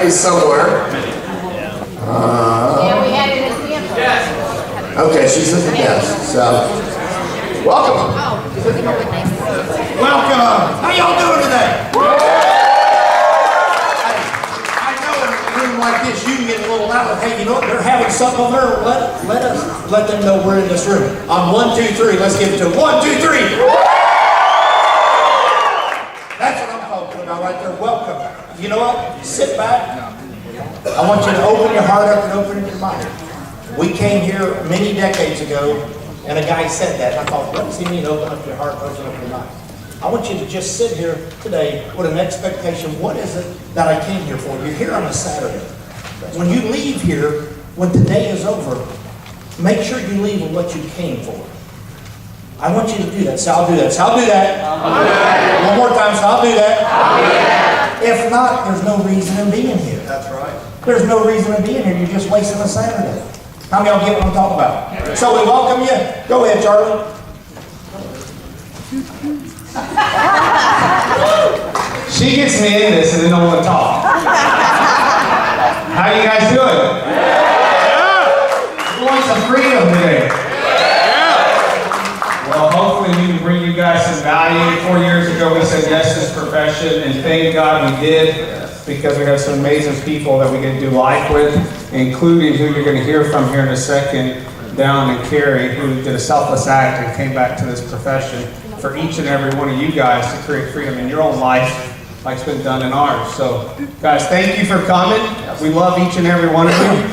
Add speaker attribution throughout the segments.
Speaker 1: be somewhere.
Speaker 2: Yeah, we had it at the
Speaker 1: Okay, she's at the desk, so welcome.
Speaker 3: Welcome. How y'all doing today? I know in a room like this you can get a little loud. Hey, you know what? They're having something over there. Let them know we're in this room. On 1, 2, 3. Let's give it to them. 1, 2, 3. That's what I'm talking about right there. Welcome. You know what? Sit back. I want you to open your heart up and open your mind. We came here many decades ago, and a guy said that. And I thought, what does he mean, open up your heart, open up your mind? I want you to just sit here today with an expectation. What is it that I came here for? You're here on a Saturday. When you leave here, when the day is over, make sure you leave with what you came for. I want you to do that. So I'll do that. So I'll do that. I'll do that. One more time. So I'll do that. I'll do that. If not, there's no reason in being here.
Speaker 1: That's right.
Speaker 3: There's no reason in being here. You're just wasting a Saturday. How many of y'all get what I'm talking about? So we welcome you. Go ahead, Charlie.
Speaker 4: She gets me in this and then don't want to talk. How you guys doing? Who wants some freedom today? Well, hopefully we can bring you guys some value. 4 years ago we said yes to this profession, and thank God we did, because we have some amazing people that we get to do life with, including who you're going to hear from here in a second, Dallin and Karree, who did a selfless act and came back to this profession for each and every one of you guys to create freedom in your own life like it's been done in ours. So, guys, thank you for coming. We love each and every one of you.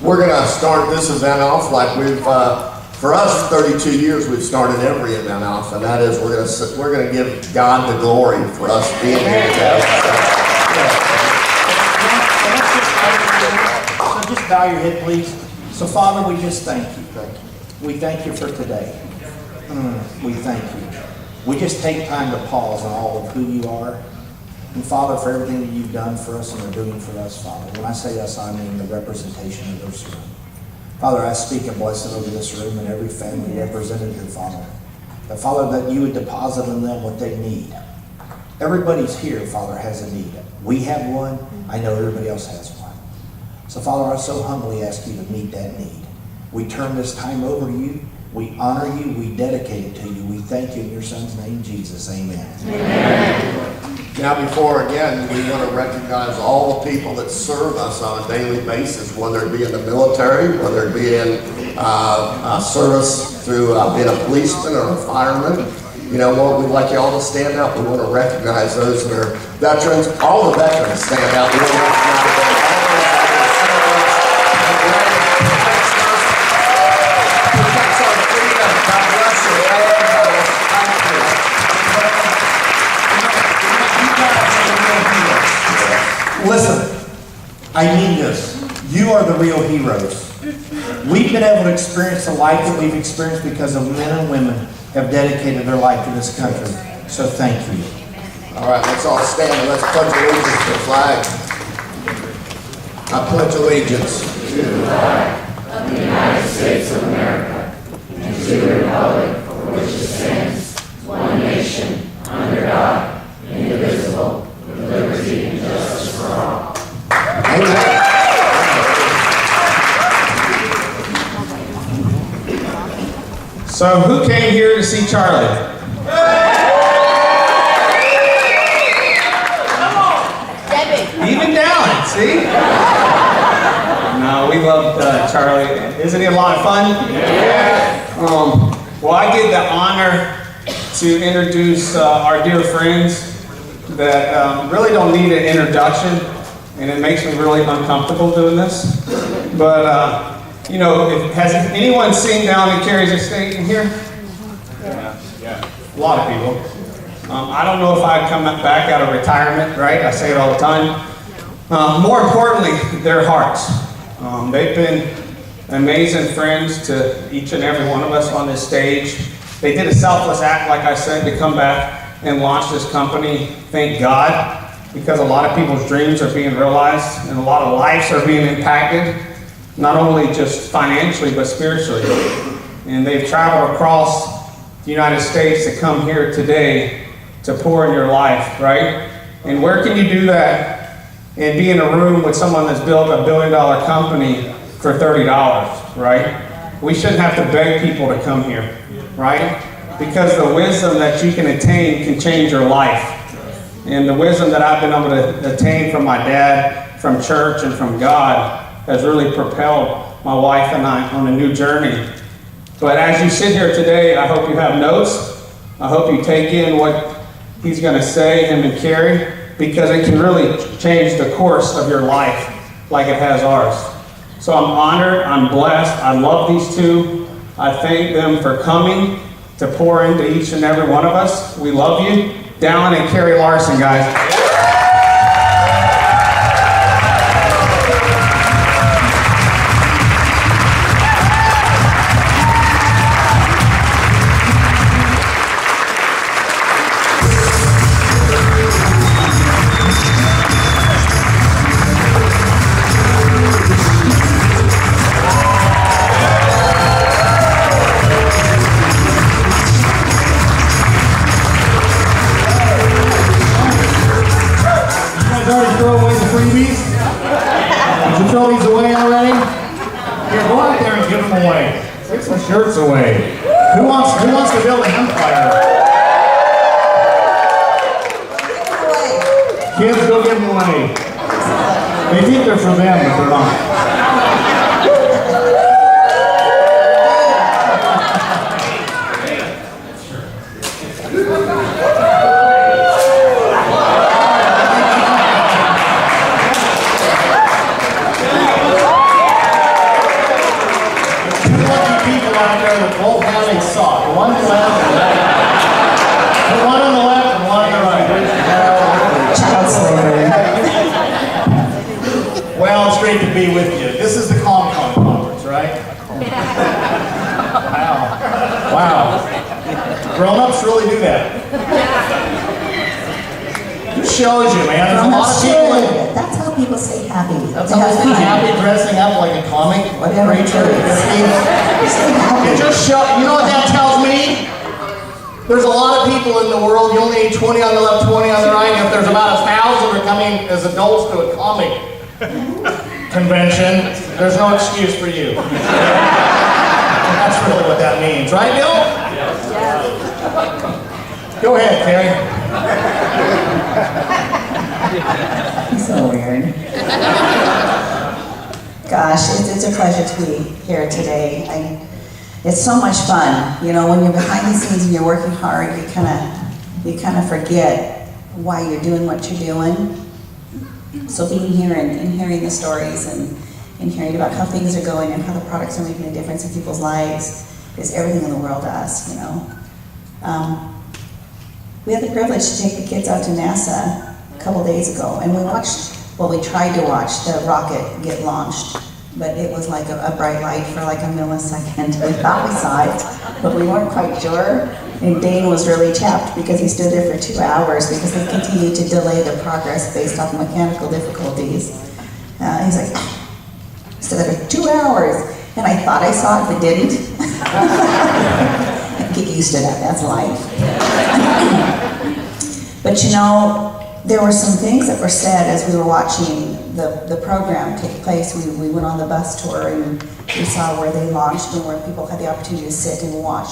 Speaker 1: We're going to start this event off like we've, for us, 32 years, we've started every event off, and that is we're going to give God the glory for us being here today.
Speaker 3: So just bow your head, please. So, Father, we just thank you. We thank you for today. We thank you. We just take time to pause on all of who you are. And, Father, for everything that you've done for us and are doing for us, Father. When I say us, I mean the representation of this room. Father, I speak a blessing over this room and every family represented here, Father. That, Father, that you would deposit in them what they need. Everybody's here, Father, has a need. We have one. I know everybody else has one. So, Father, I so humbly ask you to meet that need. We turn this time over to you. We honor you. We dedicate it to you. We thank you in your Son's name, Jesus. Amen.
Speaker 1: Amen. Now, before, again, we want to recognize all the people that serve us on a daily basis, whether it be in the military, whether it be in service through being a policeman or a fireman. You know what? We'd like you all to stand up. We want to recognize those that are veterans. All the veterans stand up. We want to recognize them. Protects our freedom. God bless you.
Speaker 3: Listen, I mean this. You are the real heroes. We've been able to experience the life that we've experienced because of men and women have dedicated their life to this country. So thank you.
Speaker 1: All right, let's all stand and let's pledge allegiance to the flag. I pledge allegiance
Speaker 5: to the flag of the United States of America and to the republic for which it stands, one nation, under God, indivisible, with liberty and justice for all.
Speaker 1: Amen.
Speaker 4: So, who came here to see Charlie? Even Dallin, see? No, we loved Charlie. Isn't he a lot of fun? Yeah. Well, I get the honor to introduce our dear friends that really don't need an introduction, and it makes me really uncomfortable doing this. But, you know, has anyone seen Dallin and Karree's estate in here? Yeah. A lot of people. I don't know if I'd come back out of retirement, right? I say it all the time. More importantly, their hearts. They've been amazing friends to each and every one of us on this stage. They did a selfless act, like I said, to come back and launch this company. Thank God, because a lot of people's dreams are being realized and a lot of lives are being impacted, not only just financially, but spiritually. And they've traveled across the United States to come here today to pour in your life, right? And where can you do that and be in a room with someone that's built a $1 billion company for $30, right? We shouldn't have to beg people to come here, right? Because the wisdom that you can attain can change your life. And the wisdom that I've been able to attain from my dad, from church, and from God has really propelled my wife and I on a new journey. But as you sit here today, I hope you have notes. I hope you take in what he's going to say, him and Karree, because it can really change the course of your life like it has ours. So I'm honored, I'm blessed, I love these two. I thank them for coming to pour into each and every one of us. We love you. Dallin and Karree Larsen, guys.
Speaker 6: Throw away the freebies? Did you throw these away already? Here, go out there and give them away. Take some shirts away. Who wants to build an empire? Kids, go give them away. They think they're for them, but they're not. One on the left, one on the left, and one on the right.
Speaker 7: Child slavery.
Speaker 6: Well, it's great to be with you. This is the Comic-Con conference, right? Wow. Grown-ups really do that. It shows you, man. There's a lot of people in.
Speaker 7: That's how people stay happy.
Speaker 6: That's how they stay happy, dressing up like a comic creature. It just shows, you know what that tells me? There's a lot of people in the world, you only need 20 on the left, 20 on the right, and if there's about 1,000 are coming as adults to a comic convention, there's no excuse for you. That's really what that means, right, Bill? Yes. Go ahead, Karree.
Speaker 7: So weird. Gosh, it's a pleasure to be here today. It's so much fun. You know, when you're behind the scenes and you're working hard, you kind of forget why you're doing what you're doing. So being here and hearing the stories and hearing about how things are going and how the products are making a difference in people's lives is everything in the world to us, you know. We had the privilege to take the kids out to NASA a couple days ago, and we tried to watch the rocket get launched, but it was like a bright light for like a millisecond. We thought we saw it, but we weren't quite sure. And Dane was really chapped because he stood there for 2 hours because they continued to delay the progress based off mechanical difficulties. He's like, stood there for 2 hours, and I thought I saw it, but didn't. Get used to that, that's life. But you know, there were some things that were said as we were watching the program take place. We went on the bus tour and we saw where they launched and where people had the opportunity to sit and watch,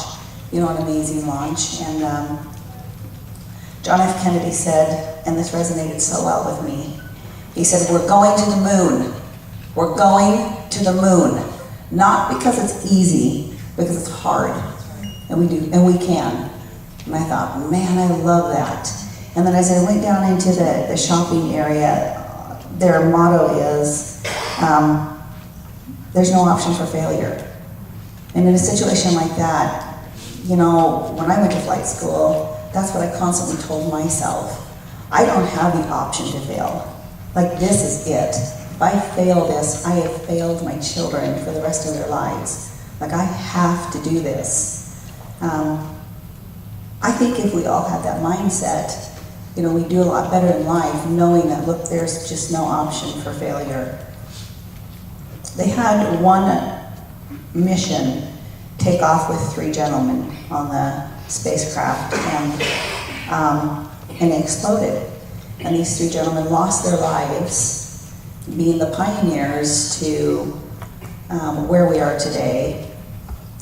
Speaker 7: you know, an amazing launch. And John F. Kennedy said, and this resonated so well with me, he said, we're going to the moon. We're going to the moon. Not because it's easy, because it's hard. And we do, and we can. And I thought, man, I love that. And then as I went down into the shopping area, their motto is, there's no option for failure. And in a situation like that, you know, when I went to flight school, that's what I constantly told myself. I don't have the option to fail. Like, this is it. If I fail this, I have failed my children for the rest of their lives. Like, I have to do this. I think if we all had that mindset, you know, we do a lot better in life knowing that, look, there's just no option for failure. They had one mission take off with 3 gentlemen on the spacecraft, and it exploded. And these three gentlemen lost their lives being the pioneers to where we are today.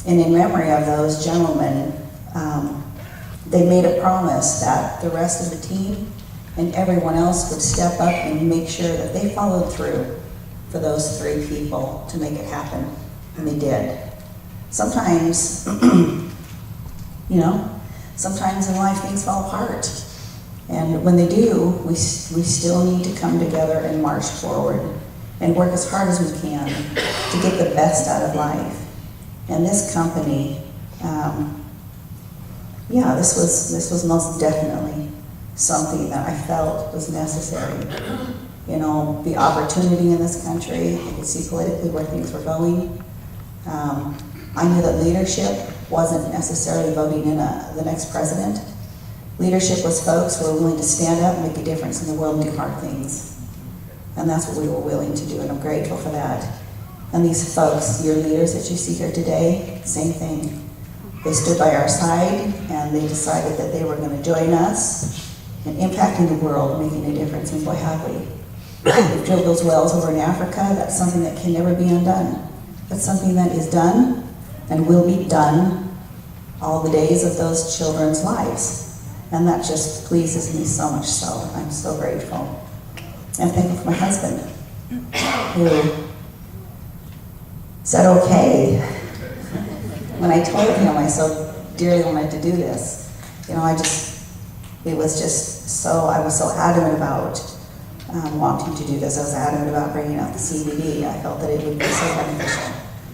Speaker 7: And in memory of those gentlemen, they made a promise that the rest of the team and everyone else would step up and make sure that they followed through for those three people to make it happen, and they did. Sometimes, sometimes in life things fall apart, and when they do, we still need to come together and march forward and work as hard as we can to get the best out of life. And this company, this was most definitely something that I felt was necessary. The opportunity in this country, I could see politically where things were going. I knew that leadership wasn't necessarily voting in the next president. Leadership was folks who were willing to stand up and make a difference in the world and do hard things. And that's what we were willing to do, and I'm grateful for that. And these folks, your leaders that you see here today, same thing. They stood by our side and they decided that they were going to join us in impacting the world, making a difference, and boy, have we. We've drilled those wells over in Africa. That's something that can never be undone. That's something that is done and will be done all the days of those children's lives. And that just pleases me so much so. I'm so grateful. And thankful for my husband, who said okay. When I told him I so dearly wanted to do this, I was so adamant about wanting to do this. I was adamant about bringing out the CBD. I felt that it would be so beneficial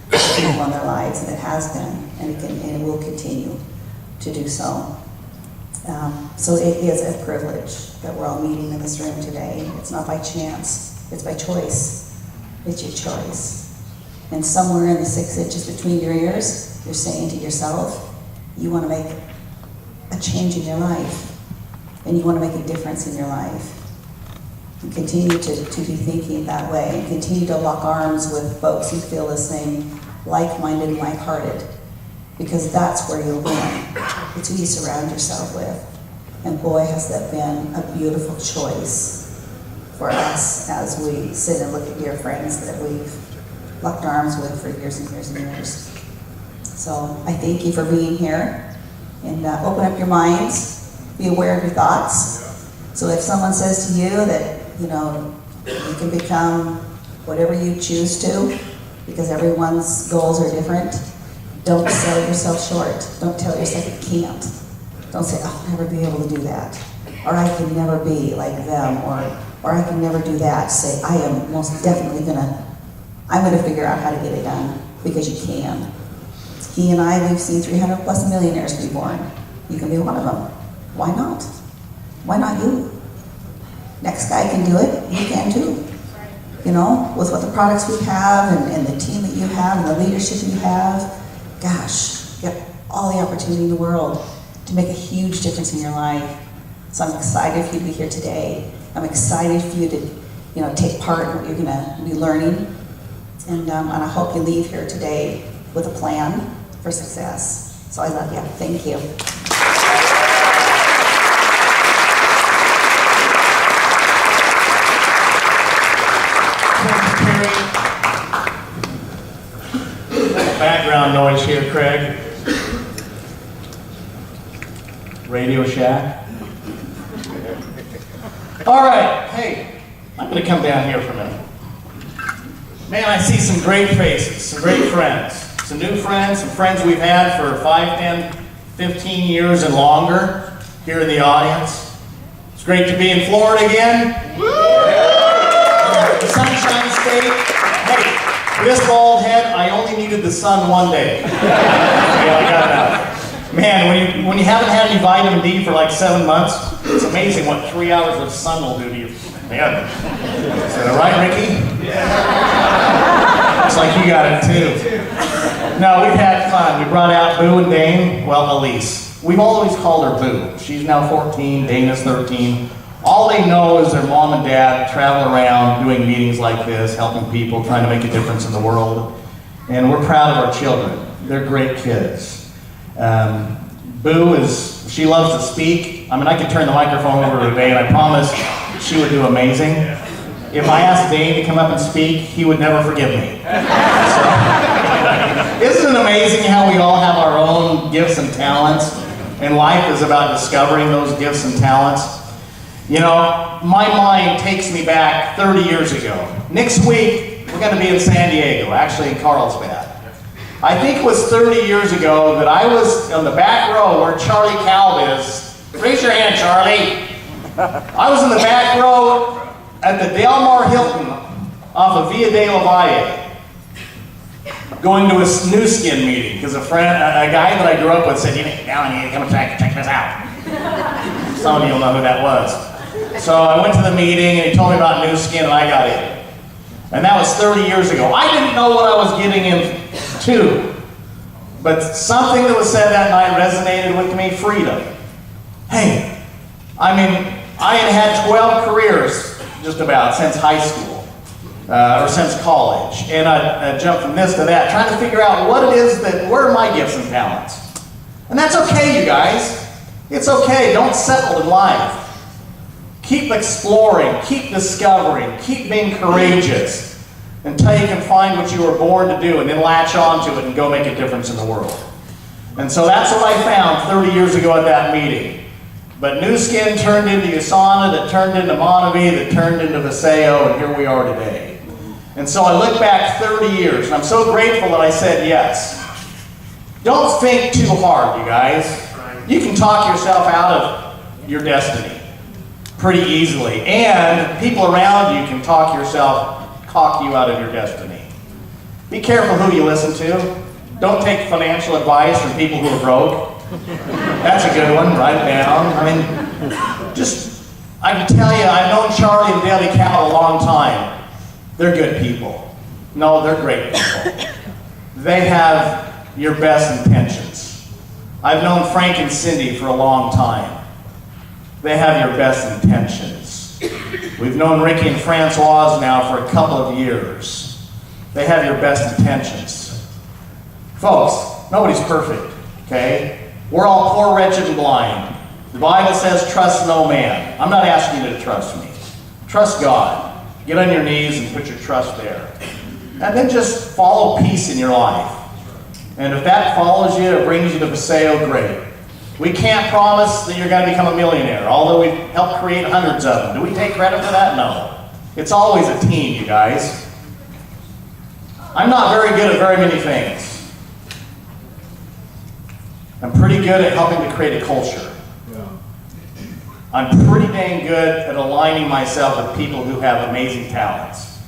Speaker 7: to people in their lives, and it has been, and it will continue to do so. So it is a privilege that we're all meeting in this room today. It's not by chance, it's by choice. It's your choice. And somewhere in the 6 inches between your ears, you're saying to yourself, you want to make a change in your life, and you want to make a difference in your life. And continue to be thinking that way, and continue to lock arms with folks who feel the same, like-minded and like-hearted, because that's where you'll win. It's who you surround yourself with. And boy, has that been a beautiful choice for us as we sit and look at dear friends that we've locked arms with for years and years and years. So I thank you for being here, and open up your minds, be aware of your thoughts. So if someone says to you that, you can become whatever you choose to, because everyone's goals are different, don't sell yourself short. Don't tell yourself you can't. Don't say, I'll never be able to do that. Or I can never be like them, or I can never do that. Say, I am most definitely I'm gonna figure out how to get it done, because you can. He and I, we've seen 300 plus millionaires be born. You can be one of them. Why not? Why not you? Next guy can do it, you can too. With what the products we have and the team that you have and the leadership you have, gosh, you have all the opportunity in the world to make a huge difference in your life. So I'm excited for you to be here today. I'm excited for you to, take part in what you're gonna be learning. And I hope you leave here today with a plan for success. So I love you. Thank you.
Speaker 6: Background noise here, Craig. Radio Shack. All right, hey, I'm gonna come down here for a minute. Man, I see some great faces, some great friends, some new friends, some friends we've had for 5, 10, 15 years and longer here in the audience. It's great to be in Florida again. The Sunshine State. Hey, this bald head, I only needed the sun one day. Yeah, I got that. Man, when you haven't had any vitamin D for like 7 months, it's amazing what 3 hours of sun will do to you. Man, is that right, Ricky? Yeah. Looks like you got it too. No, we've had fun. We brought out Boo and Dane, well, Elise. We've always called her Boo. She's now 14, Dane is 13. All they know is their mom and dad travel around doing meetings like this, helping people, trying to make a difference in the world. And we're proud of our children. They're great kids. Boo she loves to speak. I mean, I could turn the microphone over today, and I promise
Speaker 3: she would do amazing. If I asked Dane to come up and speak, he would never forgive me. So, isn't it amazing how we all have our own gifts and talents, and life is about discovering those gifts and talents? You know, my mind takes me back 30 years ago. Next week, we're going to be in San Diego, actually in Carlsbad. I think it was 30 years ago that I was on the back row where Charlie Calv is. Raise your hand, Charlie. I was in the back row at the Del Mar Hilton off of Via de la Valle, going to a new skin meeting because a guy that I grew up with said, Dallin, you need to come and check this out. Some of you will know who that was. So I went to the meeting and he told me about new skin and I got in. And that was 30 years ago. I didn't know what I was getting into, but something that was said that night resonated with me: freedom. Hey, I mean, I had 12 careers just about since high school, or since college. And I jumped from this to that, trying to figure out what it is where are my gifts and talents? And that's okay, you guys. It's okay, don't settle in life. Keep exploring, keep discovering, keep being courageous until you can find what you were born to do and then latch onto it and go make a difference in the world. And so that's what I found 30 years ago at that meeting. But New Skin turned into USANA, that turned into Monavie, that turned into Viseo, and here we are today. And so I look back 30 years, and I'm so grateful that I said yes. Don't think too hard, you guys. You can talk yourself out of your destiny pretty easily, and people around you can talk you out of your destiny. Be careful who you listen to. Don't take financial advice from people who are broke. That's a good one, write it down. I mean, I can tell you, I've known Charlie and Daily Cal a long time. They're good people. No, they're great people. They have your best intentions. I've known Frank and Cindy for a long time. They have your best intentions. We've known Ricky and Francoise now for a couple of years. They have your best intentions. Folks, nobody's perfect, okay? We're all poor, wretched, and blind. The Bible says, trust no man. I'm not asking you to trust me. Trust God. Get on your knees and put your trust there. And then just follow peace in your life. And if that follows you, it brings you to Viseo, great. We can't promise that you're going to become a millionaire, although we've helped create hundreds of them. Do we take credit for that? No. It's always a team, you guys. I'm not very good at very many things. I'm pretty good at helping to create a culture. I'm pretty dang good at aligning myself with people who have amazing talents.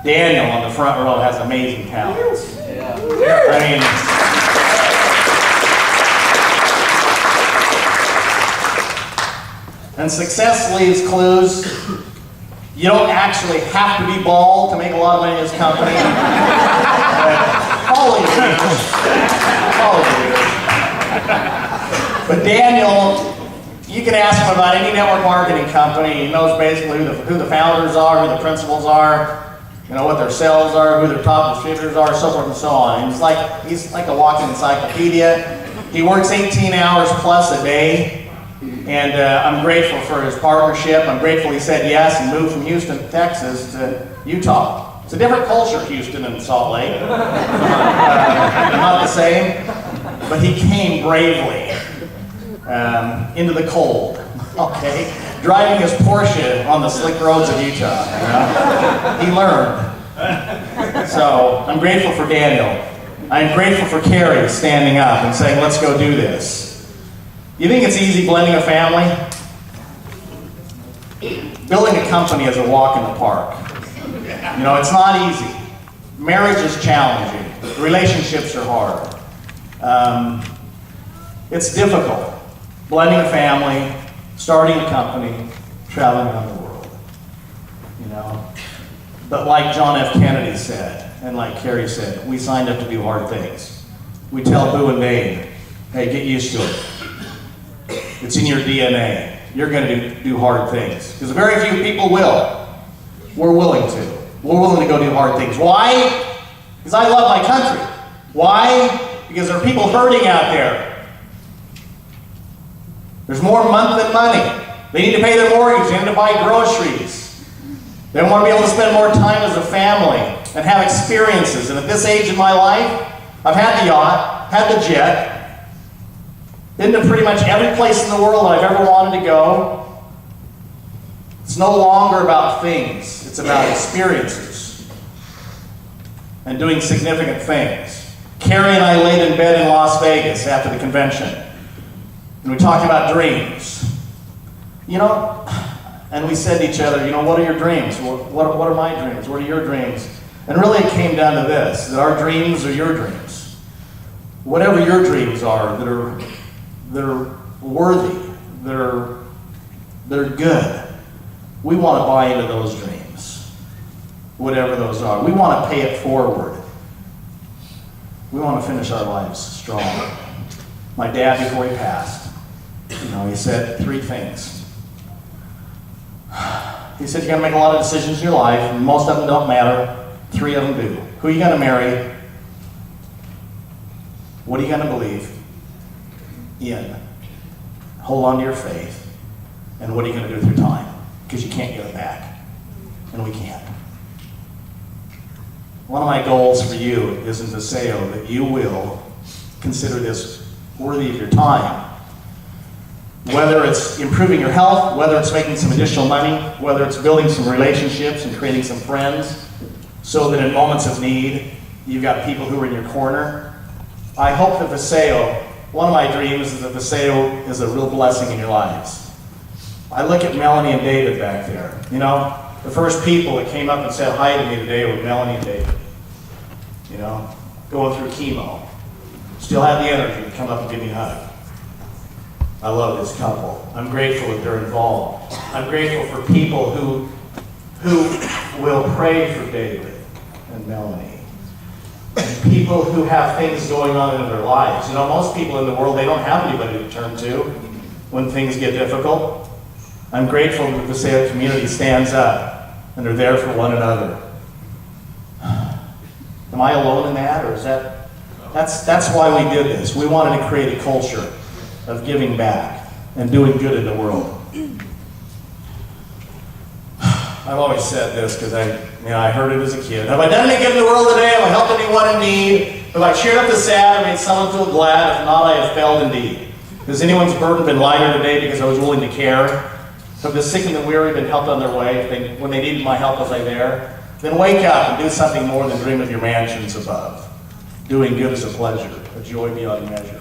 Speaker 3: Daniel on the front row has amazing talents. I mean, and success leaves clues. You don't actually have to be bald to make a lot of money in this company. Follow your leaders. Follow your leaders. But Daniel, you can ask him about any network marketing company. He knows basically who the founders are, who the principals are, what their sales are, who their top distributors are, so forth and so on. And he's like a walking encyclopedia. He works 18 hours plus a day. And I'm grateful for his partnership. I'm grateful he said yes and moved from Houston, Texas to Utah. It's a different culture, Houston and Salt Lake. Not the same, but he came bravely into the cold, okay? Driving his Porsche on the slick roads of Utah, He learned. So I'm grateful for Daniel. I'm grateful for Karree standing up and saying, let's go do this. You think it's easy blending a family? Building a company is a walk in the park. It's not easy. Marriage is challenging. Relationships are hard. It's difficult. Blending a family, starting a company, traveling around the world. But like John F. Kennedy said, and like Karree said, we signed up to do hard things. We tell Boo and Dave, hey, get used to it. It's in your DNA. You're going to do hard things. Because very few people will. We're willing to. We're willing to go do hard things. Why? Because I love my country. Why? Because there are people hurting out there. There's more month than money.
Speaker 6: They need to pay their mortgage. They need to buy groceries. They want to be able to spend more time as a family and have experiences. And at this age in my life, I've had the yacht, had the jet, been to pretty much every place in the world that I've ever wanted to go. It's no longer about things. It's about experiences and doing significant things. Karree and I laid in bed in Las Vegas after the convention, and we talked about dreams. You know, and we said to each other, you know, what are your dreams? What are my dreams? What are your dreams? And really it came down to this, that our dreams are your dreams. Whatever your dreams are that are worthy, they're good. We want to buy into those dreams, whatever those are. We want to pay it forward. We want to finish our lives strong. My dad, before he passed, you know, he said 3 things. He said, you're going to make a lot of decisions in your life, and most of them don't matter. 3 of them do. Who are you going to marry? What are you going to believe in? Hold on to your faith. And what are you going to do through time? Because you can't get it back. And we can't. One of my goals for you is in Paseo that you will consider this worthy of your time. Whether it's improving your health, whether it's making some additional money, whether it's building some relationships and creating some friends, so that in moments of need, you've got people who are in your corner. I hope that Paseo, one of my dreams is that Paseo is a real blessing in your lives. I look at Melanie and David back there. You know, the first people that came up and said hi to me today were Melanie and David. You know, going through chemo. Still have the energy to come up and give me a hug. I love this couple. I'm grateful that they're involved. I'm grateful for people who will pray for David and Melanie. And people who have things going on in their lives. You know, most people in the world, they don't have anybody to turn to when things get difficult. I'm grateful that the Paseo community stands up and they're there for one another. Am I alone in that, or is that? That's why we did this. We wanted to create a culture of giving back and doing good in the world. I've always said this because I heard it as a kid. Have I done any good in the world today? Have I helped anyone in need? Have I cheered up the sad or made someone feel glad? If not, I have failed indeed. Has anyone's burden been lighter today because I was willing to care? Have the sick and the weary been helped on their way? When they needed my help, was I there? Then wake up and do something more than dream of your mansions above. Doing good is a pleasure, a joy beyond measure,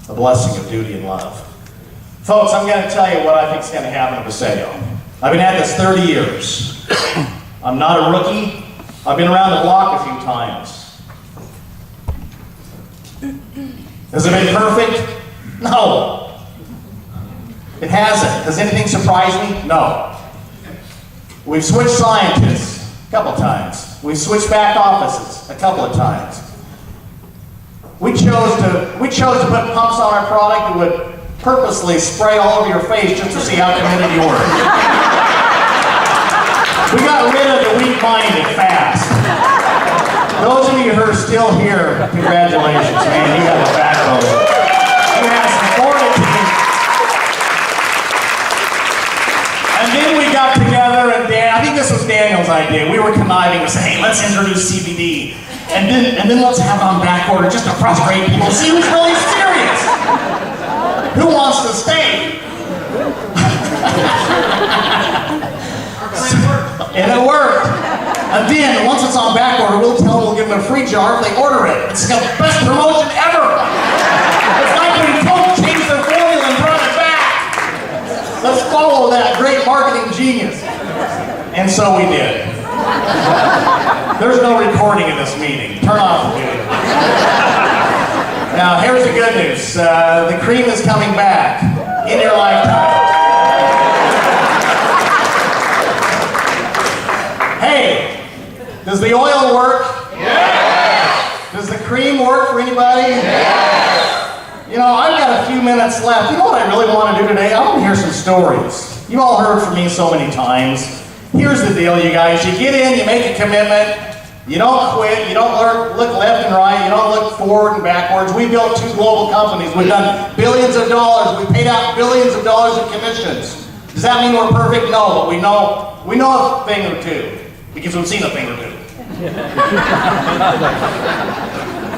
Speaker 6: a blessing of duty and love. Folks, I'm going to tell you what I think is going to happen at Paseo. I've been at this 30 years. I'm not a rookie. I've been around the block a few times. Has it been perfect? No. It hasn't. Has anything surprised me? No. We've switched scientists a couple times. We've switched back offices a couple of times. We chose to put pumps on our product that would purposely spray all over your face just to see how committed you were. We got rid of the weak-minded fast. Those of you who are still here, congratulations, man. You got a backbone. You have some fortitude. And then we got together, and I think this was Daniel's idea. We were conniving to say, hey, let's introduce CBD. And then let's have it on back order just to frustrate people. See who's really serious. Who wants to stay? And it worked. And then, once it's on back order, we'll tell them we'll give them a free jar if they order it. It's the best promotion ever. It's like when Coke changed their formula and brought it back. Let's follow that great marketing genius. And so we did. There's no recording of this meeting. Turn off the video. Now, here's the good news. The cream is coming back in your lifetime. Hey, does the oil work? Yes. Does the cream work for anybody? Yes. You know, I've got a few minutes left. You know what I really want to do today? I want to hear some stories. You all heard from me so many times. Here's the deal, you guys. You get in, you make a commitment. You don't quit. You don't look left and right. You don't look forward and backwards. We built 2 global companies. We've done billions of dollars. We paid out billions of dollars in commissions to Does that mean we're perfect? No, but we know a thing or two, because we've seen a thing or two.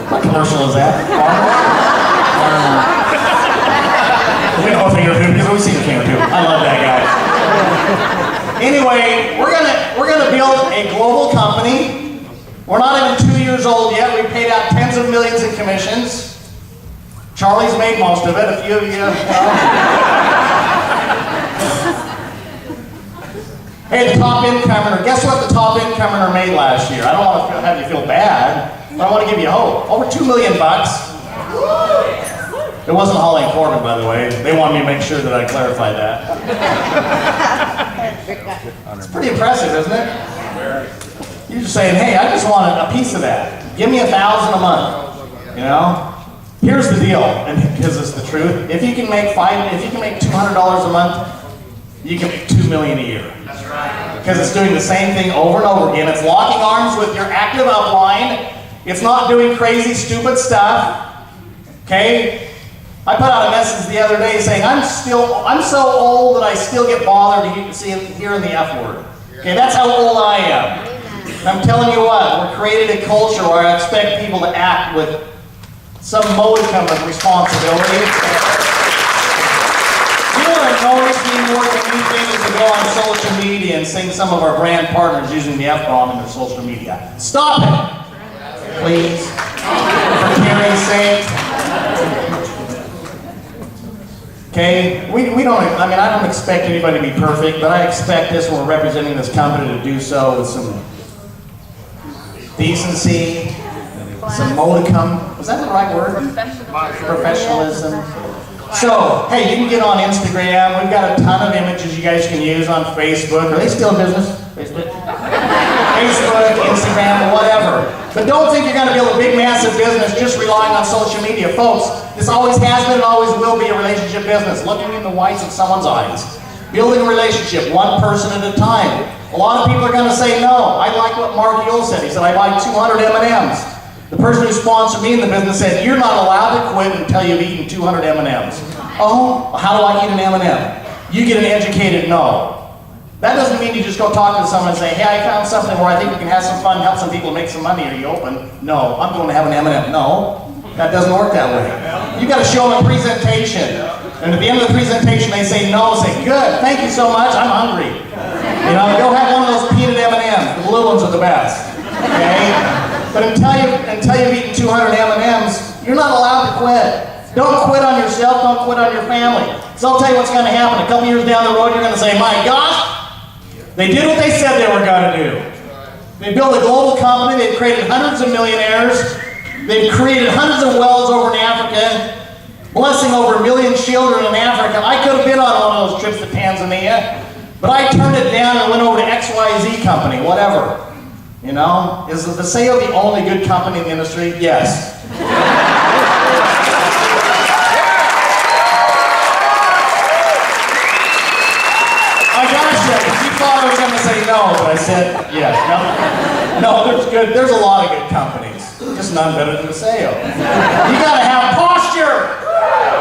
Speaker 6: What commercial is that? We know a thing or two because we've seen a thing or two. I love that guy. Anyway, we're gonna build a global company. We're not even 2 years old yet. We paid out tens of millions in commissions. Charlie's made most of it. A few of you. Hey, the top income earner. Guess what the top income earner made last year? I don't want to have you feel bad, but I want to give you hope. Over $2 million. It wasn't Holly and Corbin, by the way. They wanted me to make sure that I clarified that. It's pretty impressive, isn't it? You're just saying, hey, I just want a piece of that. Give me $1,000 a month. You know? Here's the deal, and because it's the truth. If you can make $200 a month, you can make $2 million a year. That's right. Because it's doing the same thing over and over again. It's locking arms with your active upline. It's not doing crazy, stupid stuff. Okay? I put out a message the other day saying, I'm so old that I still get bothered hearing the F word. Okay, that's how old I am. And I'm telling you what, we're creating a culture where I expect people to act with some modicum of responsibility. You know what I've noticed me more than anything is to go on social media and sing some of our brand partners using the F-bomb in their social media. Stop it! Please. For Karree's sake. Okay, we don't, I mean, I don't expect anybody to be perfect, but I expect this when we're representing this company to do so with some decency, some modicum. Was that the right word? Professionalism. So, hey, you can get on Instagram. We've got a ton of images you guys can use on Facebook. Are they still in business? Facebook, Instagram, whatever. But don't think you're going to build a big, massive business just relying on social media. Folks, this always has been and always will be a relationship business. Looking in the whites of someone's eyes. Building a relationship, one person at a time. A lot of people are going to say no. I like what Mark Yule said. He said, I buy 200 M&Ms. The person who sponsored me in the business said, you're not allowed to quit until you've eaten 200 M&Ms. Oh, how do I eat an M&M? You get an educated no. That doesn't mean you just go talk to someone and say, hey, I found something where I think we can have some fun, help some people make some money. Are you open? No, I'm going to have an M&M. No, that doesn't work that way. You got to show them a presentation. And at the end of the presentation, they say no. Say, good, thank you so much, I'm hungry. You know, go have one of those peanut M&Ms. The little ones are the best. Okay? But until you've eaten 200 M&Ms, you're not allowed to quit. Don't quit on yourself, don't quit on your family. So I'll tell you what's going to happen. A couple years down the road, you're going to say, my gosh, they did what they said they were going to do. They built a global company, they've created hundreds of millionaires, they've created hundreds of wells over in Africa, blessing over 1 million children in Africa. I could have been on one of those trips to Tanzania, but I turned it down and went over to XYZ company, whatever. You know, is the Paseo the only good company in the industry? Yes. I gotta say, you thought I was going to say no, but I said yes. No, there's good. There's a lot of good companies, just none better than Paseo. You gotta have posture.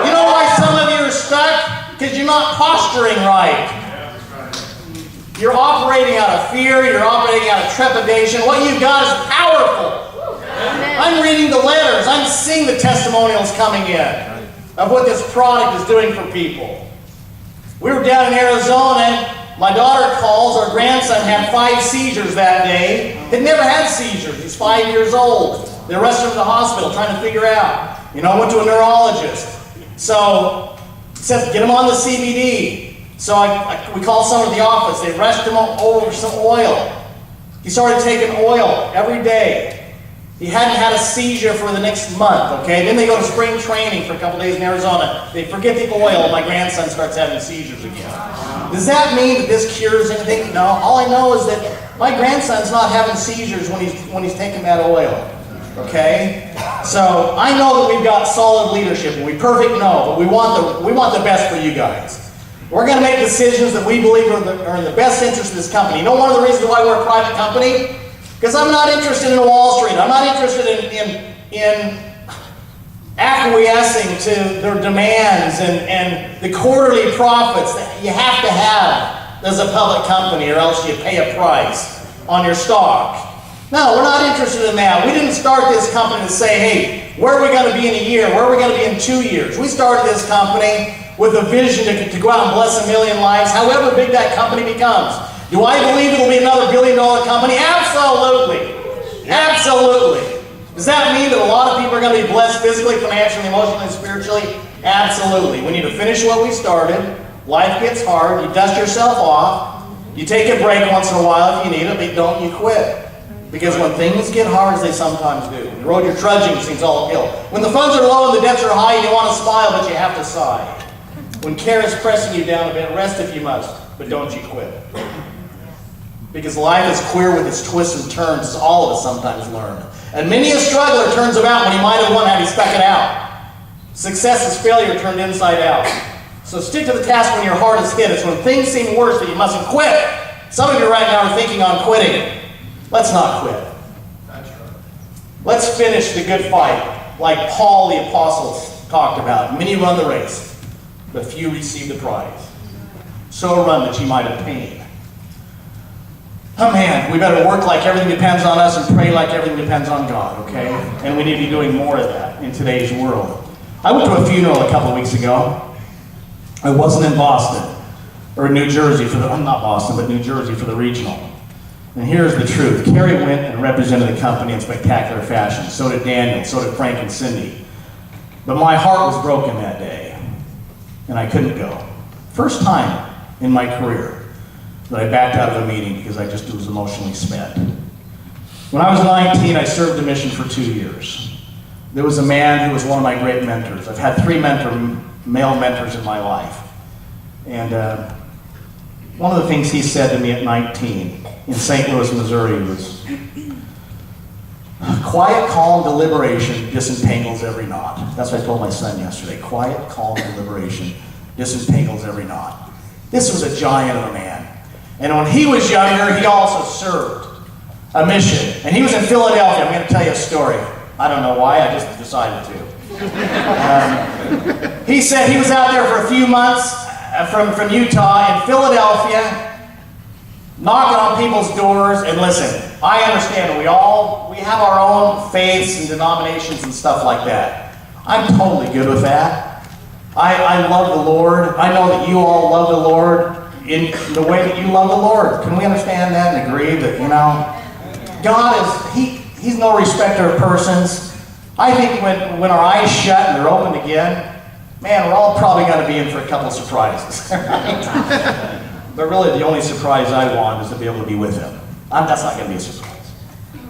Speaker 6: You know why some of you are stuck? Because you're not posturing right. You're operating out of fear, you're operating out of trepidation. What you've got is powerful. I'm reading the letters, I'm seeing the testimonials coming in of what this product is doing for people. We were down in Arizona, my daughter calls, our grandson had 5 seizures that day. He'd never had seizures, he's 5 years old. They arrested him at the hospital trying to figure out. You know, went to a neurologist. So, said, get him on the CBD. So we called someone at the office. They rushed him over some oil. He started taking oil every day. He hadn't had a seizure for the next month, okay? Then they go to spring training for a couple days in Arizona. They forget the oil, and my grandson starts having seizures again. Does that mean that this cures anything? No. All I know is that my grandson's not having seizures when he's taking that oil, okay? So I know that we've got solid leadership. Are we perfect? No, but we want the best for you guys. We're going to make decisions that we believe are in the best interest of this company. You know one of the reasons why we're a private company? Because I'm not interested in Wall Street. I'm not interested in acquiescing to their demands and the quarterly profits that you have to have as a public company, or else you pay a price on your stock. No, we're not interested in that. We didn't start this company to say, hey, where are we going to be in a year? Where are we going to be in 2 years? We started this company with a vision to go out and bless 1 million lives, however big that company becomes. Do I believe it'll be another $1 billion company? Absolutely. Absolutely. Does that mean that a lot of people are going to be blessed physically, financially, emotionally, and spiritually? Absolutely. We need to finish what we started. Life gets hard. You dust yourself off. You take a break once in a while if you need it, but don't you quit. Because when things get hard, as they sometimes do, the road you're trudging seems all uphill. When the funds are low and the debts are high, you want to smile, but you have to sigh. When care is pressing you down a bit, rest if you must, but don't you quit. Because life is queer with its twists and turns, as all of us sometimes learn. And many a struggler turns about when he might have won had he stuck it out. Success is failure turned inside out. So stick to the task when your heart is hit. It's when things seem worse that you mustn't quit. Some of you right now are thinking on quitting. Let's not quit. Let's finish the good fight, like Paul the Apostle talked about. Many run the race, but few receive the prize. So run that ye might obtain. Oh man, we better work like everything depends on us and pray like everything depends on God, okay? And we need to be doing more of that in today's world. I went to a funeral a couple of weeks ago. I wasn't in Boston, or in New Jersey, I'm not Boston, but New Jersey for the regional. And here's the truth. Karree went and represented the company in spectacular fashion. So did Daniel, so did Frank and Cindy. But my heart was broken that day, and I couldn't go. First time in my career that I backed out of a meeting because I just was emotionally spent. When I was 19, I served a mission for 2 years. There was a man who was one of my great mentors. I've had 3 male mentors in my life. And one of the things he said to me at 19 in St. Louis, Missouri was, quiet, calm deliberation disentangles every knot. That's what I told my son yesterday. Quiet, calm deliberation disentangles every knot. This was a giant of a man. And when he was younger, he also served a mission. And he was in Philadelphia. I'm going to tell you a story. I don't know why, I just decided to. He said he was out there for a few months from Utah in Philadelphia, knocking on people's doors. And listen, I understand we have our own faiths and denominations and stuff like that. I'm totally good with that. I love the Lord. I know that you all love the Lord in the way that you love the Lord. Can we understand that and agree that, God is, He's no respecter of persons. I think when our eyes shut and they're opened again, man, we're all probably going to be in for a couple of surprises. But really, the only surprise I want is to be able to be with Him. That's not going to be a surprise.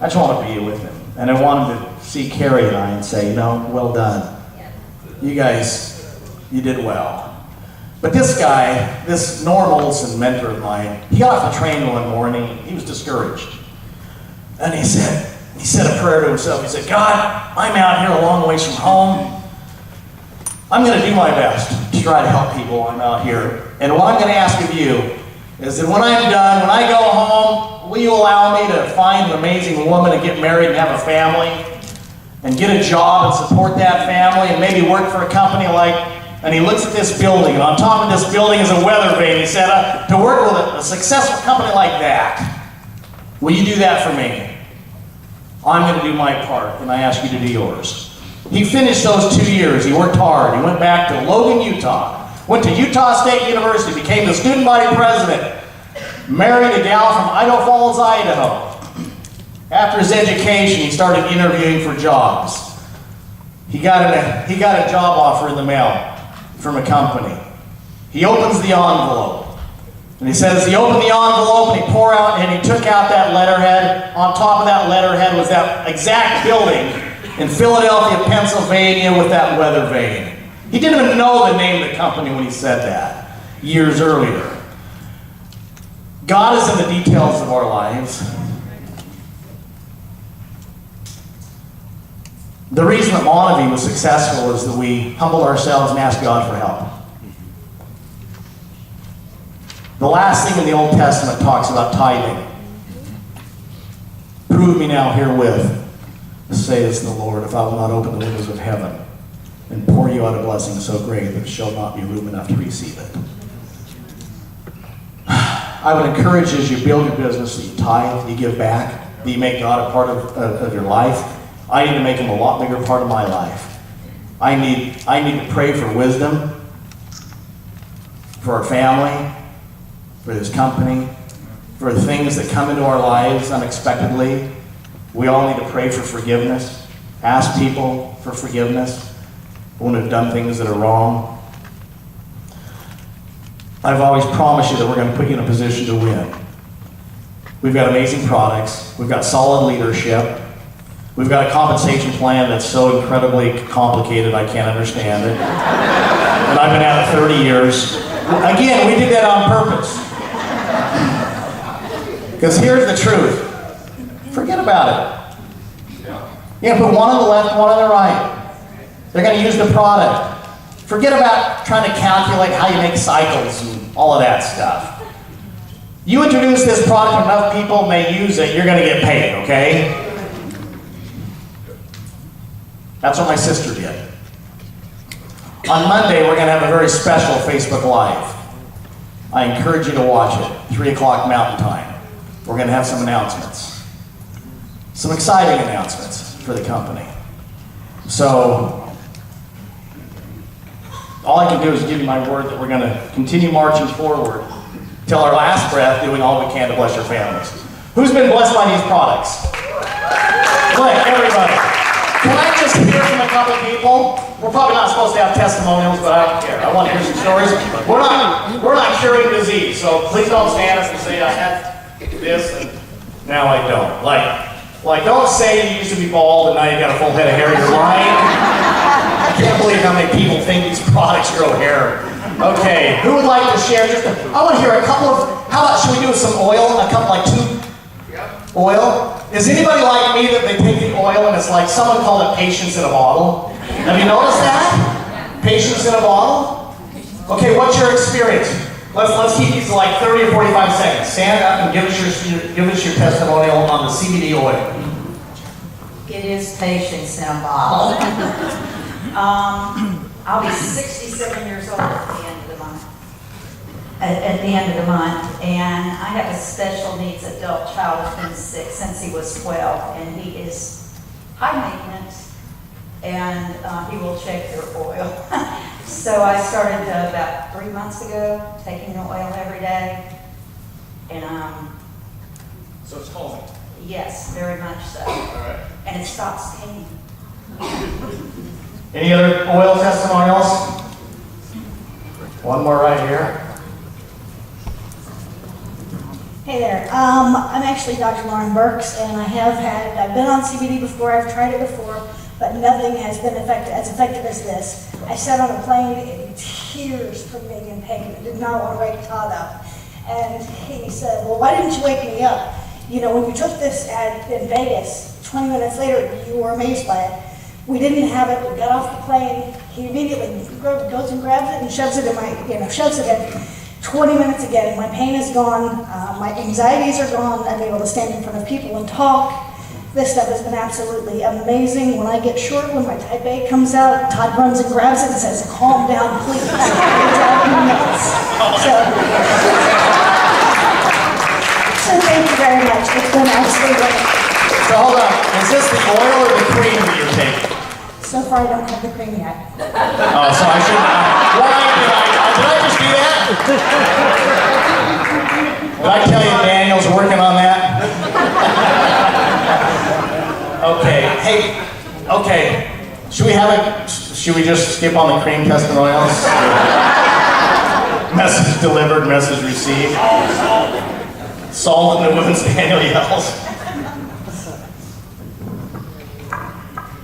Speaker 6: I just want to be with Him. And I want Him to see Karree and I and say, well done. You guys, you did well. But this guy, this Norm Olson mentor of mine, he got off the train one morning. He was discouraged. And he said a prayer to himself. He said, God, I'm out here a long ways from home. I'm going to do my best to try to help people while I'm out here. And what I'm going to ask of you is that when I'm done, when I go home, will you allow me to find an amazing woman and get married and have a family and get a job and support that family and maybe work for a company and he looks at this building, and on top of this building is a weather vane. He said, to work with a successful company like that, will you do that for me? I'm going to do my part, and I ask you to do yours. He finished those 2 years. He worked hard. He went back to Logan, Utah. Went to Utah State University, became the student body president, married a gal from Idaho Falls, Idaho. After his education, he started interviewing for jobs. He got a job offer in the mail from a company. He opens the envelope. And he says he opened the envelope and he took out that letterhead. On top of that letterhead was that exact building in Philadelphia, Pennsylvania with that weather vane. He didn't even know the name of the company when he said that years earlier. God is in the details of our lives. The reason that Montague was successful is that we humbled ourselves and asked God for help. The last thing in the Old Testament talks about tithing. Prove me now herewith, says the Lord, if I will not open the windows of heaven and pour you out a blessing so great that there shall not be room enough to receive it. I would encourage as you build your business that you tithe, you give back, that you make God a part of your life. I need to make him a lot bigger part of my life. I need to pray for wisdom, for our family, for this company, for the things that come into our lives unexpectedly. We all need to pray for forgiveness, ask people for forgiveness when we've done things that are wrong. I've always promised you that we're going to put you in a position to win. We've got amazing products. We've got solid leadership. We've got a compensation plan that's so incredibly complicated I can't understand it. And I've been at it 30 years. Again, we did that on purpose. Because here's the truth. Forget about it. You're going to put one on the left, one on the right. They're going to use the product. Forget about trying to calculate how you make cycles and all of that stuff. You introduce this product, enough people may use it, you're going to get paid, okay? That's what my sister did. On Monday, we're going to have a very special Facebook Live. I encourage you to watch it, 3 o'clock Mountain Time. We're going to have some announcements. Some exciting announcements for the company. So, all I can do is give you my word that we're going to continue marching forward till our last breath, doing all we can to bless your families. Who's been blessed by these products? Click, everybody. Can I just hear from a couple people? We're probably not supposed to have testimonials, but I don't care. I want to hear some stories. We're not curing disease, so please don't stand up and say I had this and now I don't. Like don't say you used to be bald and now you got a full head of hair. You're lying. I can't believe how many people think these products grow hair. Okay, who would like to share I want to hear a couple of, how about should we do some oil? A couple, like 2? Yep. Oil? Is anybody like me that they take the oil and it's like, someone called it patience in a bottle? Have you noticed that? Patience in a bottle? Okay, what's your experience? Let's keep these to like 30 or 45 seconds. Stand up and give us your testimonial on the CBD oil.
Speaker 8: It is patience in a bottle. I'll be 67 years old at the end of the month. At the end of the month, and I have a special needs adult child who's been sick since he was 12, and he is high maintenance, and he will check your oil. So I started about 3 months ago taking the oil every day, and
Speaker 4: So it's calming.
Speaker 8: yes, very much so.
Speaker 4: All right.
Speaker 8: And it stops pain.
Speaker 6: Any other oil testimonials? One more right here.
Speaker 9: Hey there, I'm actually Dr. Lauren Burks, and I've been on CBD before, I've tried it before, but nothing has been as effective as this. I sat on a plane in tears from being in pain. I did not want to wake Todd up. And he said, well, why didn't you wake me up? You know, when you took this in Vegas, 20 minutes later, you were amazed by it. We didn't have it, we got off the plane, he immediately goes and grabs it and shoves it in. 20 minutes again, my pain is gone, my anxieties are gone, I'm able to stand in front of people and talk. This stuff has been absolutely amazing. When I get short, when my type A comes out, Todd runs and grabs it and says, calm down, please. You're driving me nuts. So thank you very much. It's been absolutely wonderful.
Speaker 6: So hold on, is this the oil or the cream that you're taking?
Speaker 9: So far, I don't have the cream yet.
Speaker 6: Oh, so I shouldn't. Why did I just do that? Did I tell you Daniel's working on that? Okay, hey, okay. Should we just skip on the cream testimonials? Message delivered, message received. Salt in the women's Daniel yells.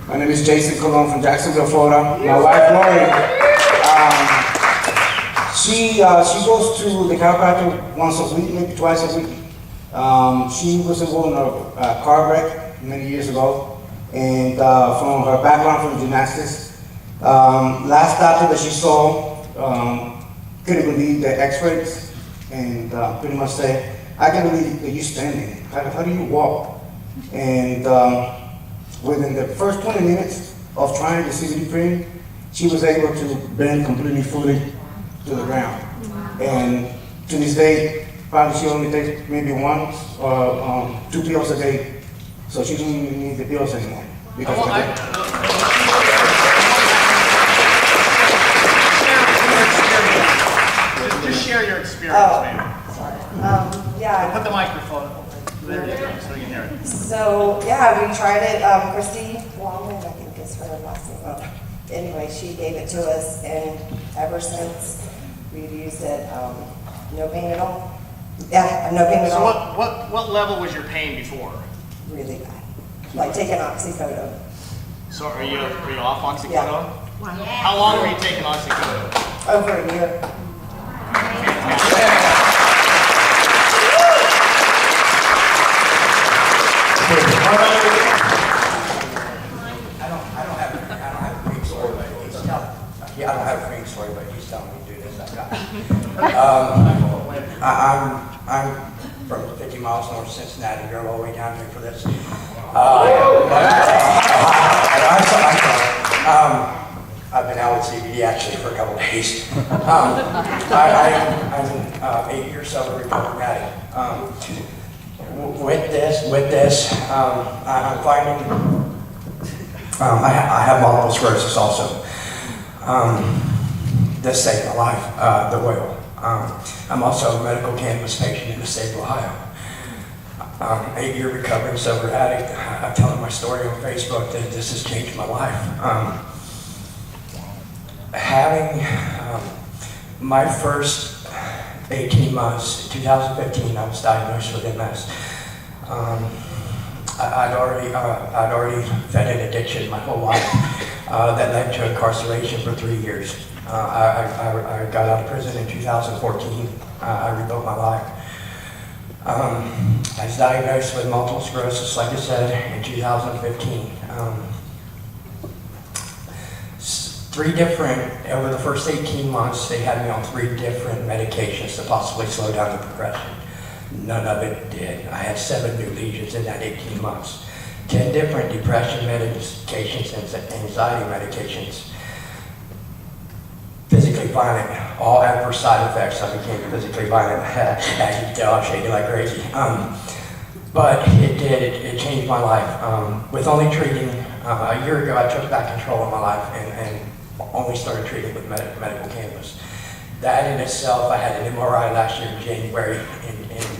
Speaker 10: My name is Jason Colon from Jacksonville, Florida. My wife, Lori, she goes to the chiropractor once a week, maybe twice a week. She was involved in a car wreck many years ago, and from her background from gymnastics, last doctor that she saw couldn't believe the x-rays, and pretty much said, I can't believe that you're standing. How do you walk? And within the first 20 minutes of trying the CBD cream, she was able to bend completely fully to the ground. And to this day, probably she only takes maybe 1 or 2 pills a day. So she doesn't even need the pills anymore. Because of that.
Speaker 11: Just share your experience,
Speaker 12: Oh.
Speaker 11: maybe.
Speaker 12: Yeah,
Speaker 11: Put the microphone there you go, so you can hear it.
Speaker 12: so, yeah, we tried it, Christy Longman, I think is her last name. Anyway, she gave it to us, and ever since, we've used it, no pain at all. Yeah, no pain at
Speaker 11: So
Speaker 12: all,
Speaker 11: what level was your pain before?
Speaker 12: really bad. Like taking oxycodone,
Speaker 11: So are you off oxycodone?
Speaker 12: Yeah.
Speaker 11: How long were you taking oxycodone?
Speaker 12: over a year.
Speaker 3: I don't have a great story, but he's telling. Yeah, I don't have a great story, but he's telling me to do this. I'm from 50 miles north of Cincinnati. Drove all the way down here for this. I've been out with CBD actually for a couple of days. I'm 8 years sober, recovering addict. With this, I'm finding. I have multiple sclerosis also. This saved my life, the oil. I'm also a medical cannabis patient in the state of Ohio. 8-year recovering sober addict. I'm telling my story on Facebook that this has changed my life. Having my first 18 months, 2015, I was diagnosed with MS. I'd already fed an addiction my whole life that led to incarceration for 3 years. I got out of prison in 2014. I rebuilt my life. I was diagnosed with multiple sclerosis, like I said, in 2015. Over the first 18 months, they had me on 3 different medications to possibly slow down the progression. None of it did. I had 7 new lesions in that 18 months. 10 different depression medications and anxiety medications. Physically violent, all adverse side effects. I became physically violent. As you can tell, I'm shaking like crazy. But it changed my life. With only treating, a year ago I took back control of my life and only started treating with medical cannabis. That in itself, I had an MRI last year in January,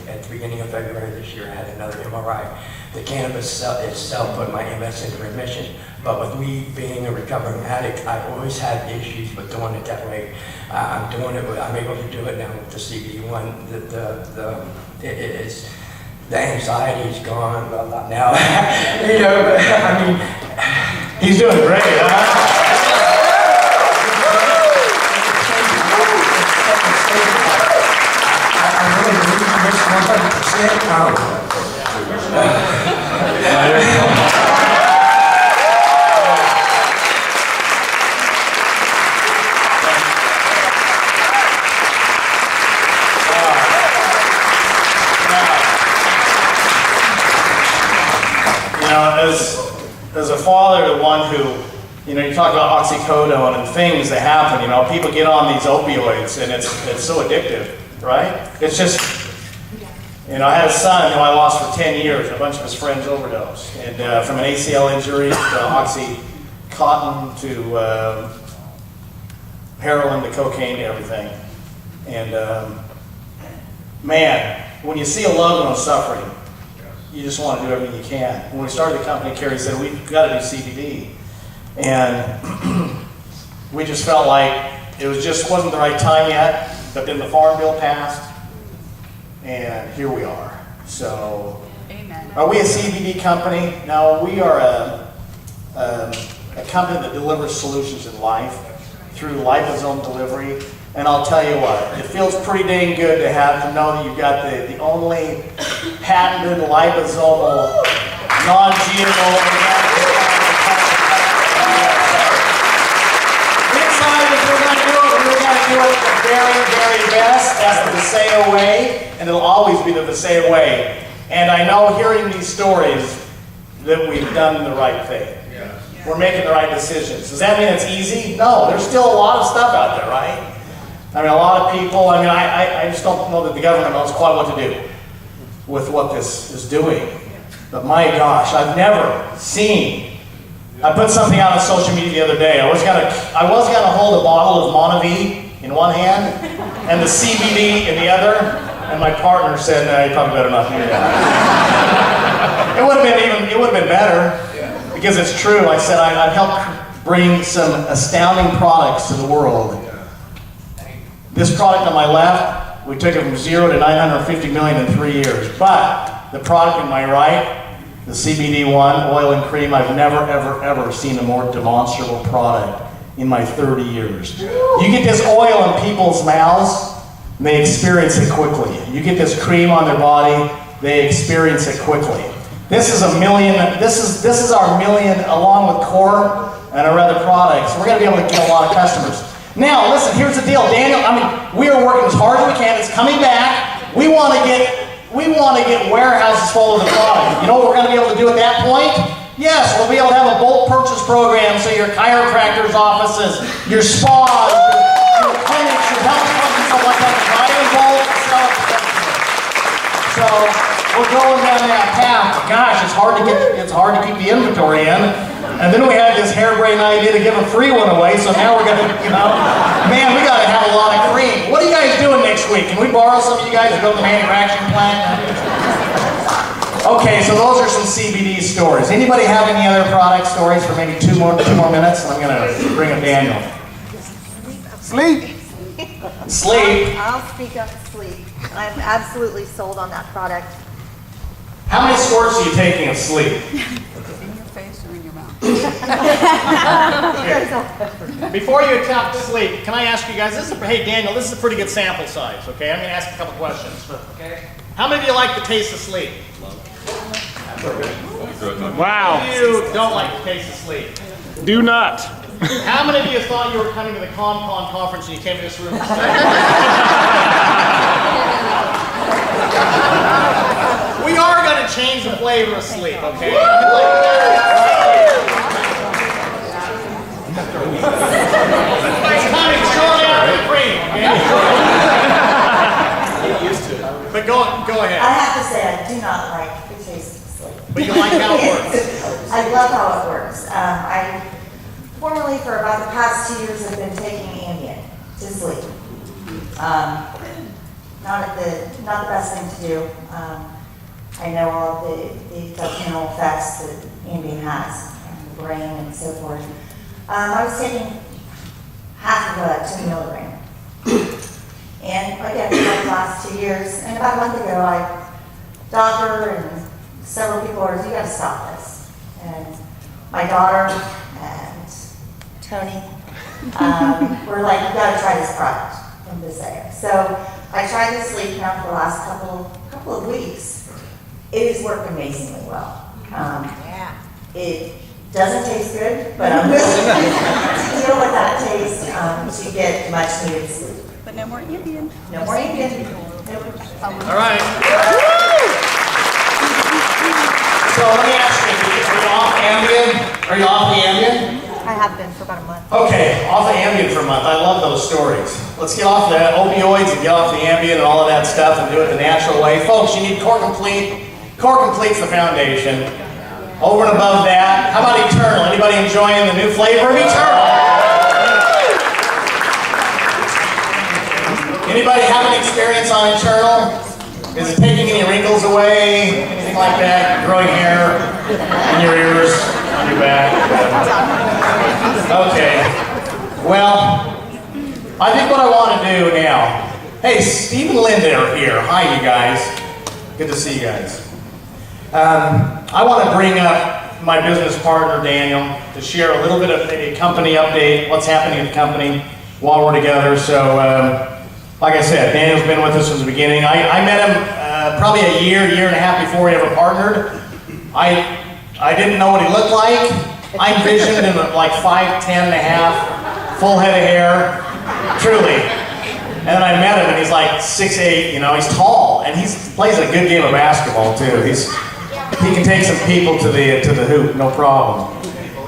Speaker 3: at the beginning of February this year I had another MRI. The cannabis itself put my MS into remission, but with me being a recovering addict, I've always had issues with doing it that way. I'm able to do it now with the CBD one. The anxiety is gone, well not now. You know, but, I mean,
Speaker 4: He's doing great, huh?
Speaker 3: I really believe in this 100%.
Speaker 4: You know, as a father, the one who, you know, you talk about oxycodone and things that happen, you know, people get on these opioids and it's so addictive, right? It's just, you know, I had a son who I lost for 10 years, a bunch of his friends overdosed. And from an ACL injury to Oxycontin to heroin to cocaine to everything. And man, when you see a loved one suffering, you just want to do everything you can. When we started the company, Karree said, we've got to do CBD. And we just felt like it wasn't the right time yet, but then the Farm Bill passed, and here we are. So,
Speaker 2: Amen.
Speaker 4: are we a CBD company? No, we are a company that delivers solutions in life through liposome delivery. And I'll tell you what, it feels pretty dang good to know that you've got the only patented liposomal, non-GMO organic. We're excited if we're going to do it. We're going to do it the very, very best. That's the Viseo way, and it'll always be the Viseo way. And I know hearing these stories that we've done the right thing.
Speaker 6: we're making the right decisions. Does that mean it's easy? No, there's still a lot of stuff out there, right? I mean, a lot of people, I mean, I just don't know that the government knows quite what to do with what this is doing. But my gosh, I've never seen, I put something out on social media the other day. I was gonna hold a bottle of Monavie in one hand and the CBD in the other, and my partner said, no, you probably better not do that. It would have been better, because it's true. I said I've helped bring some astounding products to the world. This product on my left, we took it from 0 to 950 million in 3 years. But the product on my right, the CBD one, oil and cream, I've never, ever, ever seen a more demonstrable product in my 30 years. You get this oil in people's mouths, and they experience it quickly. You get this cream on their body, they experience it quickly. This is $1 million. This is our million, along with Core and our other products. We're going to be able to get a lot of customers. Now, listen, here's the deal, Daniel. I mean, we are working as hard as we can. It's coming back. We want to get warehouses full of the product. You know what we're going to be able to do at that point? Yes, we'll be able to have a bulk purchase program, so your chiropractor's offices, your spas, your clinics, your health clubs, and stuff like that, can buy in bulk and sell it. So we're going down that path. Gosh, it's hard to keep the inventory in. And then we had this harebrained idea to give a free one away, so now we're gonna, man, we gotta have a lot of cream. What are you guys doing next week? Can we borrow some of you guys to go to the manufacturing plant? Okay, so those are some CBD stories. Anybody have any other product stories for maybe two more minutes? I'm gonna bring up Daniel. Sleep. Sleep.
Speaker 2: I'll speak up sleep. I'm absolutely sold on that product.
Speaker 6: How many squirts are you taking of sleep?
Speaker 11: Before you attempt sleep, can I ask you guys, hey Daniel, this is a pretty good sample size, okay? I'm gonna ask a couple questions. Okay. How many of you like the taste of sleep?
Speaker 4: Wow.
Speaker 11: How many of you don't like the taste of sleep?
Speaker 4: Do not.
Speaker 11: How many of you thought you were coming to the ComCon conference and you came to this room instead? We are going to change the flavor of sleep, okay? It's coming shortly after the cream, okay? Get used to it. But go ahead.
Speaker 8: I have to say, I do not like the taste of sleep.
Speaker 11: But you like how it works.
Speaker 8: I love how it works. I formerly, for about the past 2 years, have been taking Ambien to sleep. Not the best thing to do. I know all the detrimental effects that Ambien has on the brain and so forth. I was taking half of a 2 milligram. And again, for the last 2 years, and about a month ago, doctor and several people were, you gotta stop this. And my daughter and Tony were like, you gotta try this product from Visaya. So I tried the sleep now for the last couple of weeks. It has worked amazingly well. It doesn't taste good, but I'm willing to deal with that taste to get much needed sleep.
Speaker 2: But no more Ambien.
Speaker 8: No more Ambien.
Speaker 11: All right.
Speaker 6: So let me ask you, are you off Ambien? Are you off the Ambien?
Speaker 2: I have been for about a month.
Speaker 6: Okay, off the Ambien for a month. I love those stories. Let's get off the opioids and get off the Ambien and all of that stuff and do it the natural way. Folks, you need Core Complete. Core Complete's the foundation. Over and above that, how about Eternal? Anybody enjoying the new flavor of Eternal? Anybody have an experience on Eternal? Is it taking any wrinkles away? Anything like that? Growing hair in your ears, on your back? Okay. Well, I think what I want to do now. Hey, Steve and Linda are here. Hi, you guys. Good to see you guys. I want to bring up my business partner, Daniel, to share a little bit of maybe a company update, what's happening in the company while we're together. So, like I said, Daniel's been with us from the beginning. I met him probably a year and a half before we ever partnered. I didn't know what he looked like. I envisioned him at like 5'10" and a half, full head of hair, truly. And then I met him and he's like 6'8", he's tall, and he plays a good game of basketball too. He can take some people to the hoop, no problem.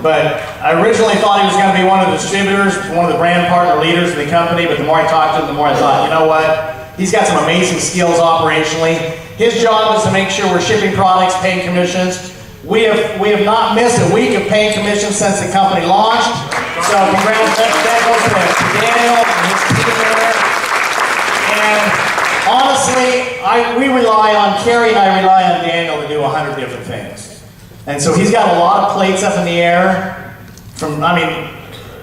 Speaker 11: But I originally thought he was going to be one of the distributors, one of the brand partner leaders of the company, but the more I talked to him, the more I thought, you know what? He's got some amazing skills operationally. His job is to make sure we're shipping products, paying commissions. We have not missed a week of paying commissions since the company launched. So congratulations, that goes to Daniel and his team there. And honestly, we rely on, Karree and I rely on Daniel to do 100 different things. And so he's got a lot of plates up in the air.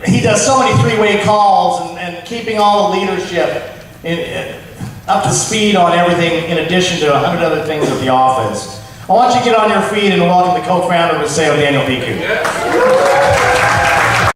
Speaker 11: He does so many three-way calls and keeping all the leadership up to speed on everything in addition to 100 other things at the office. I want you to get on your feet and welcome the co-founder of Paseo, Daniel Piku.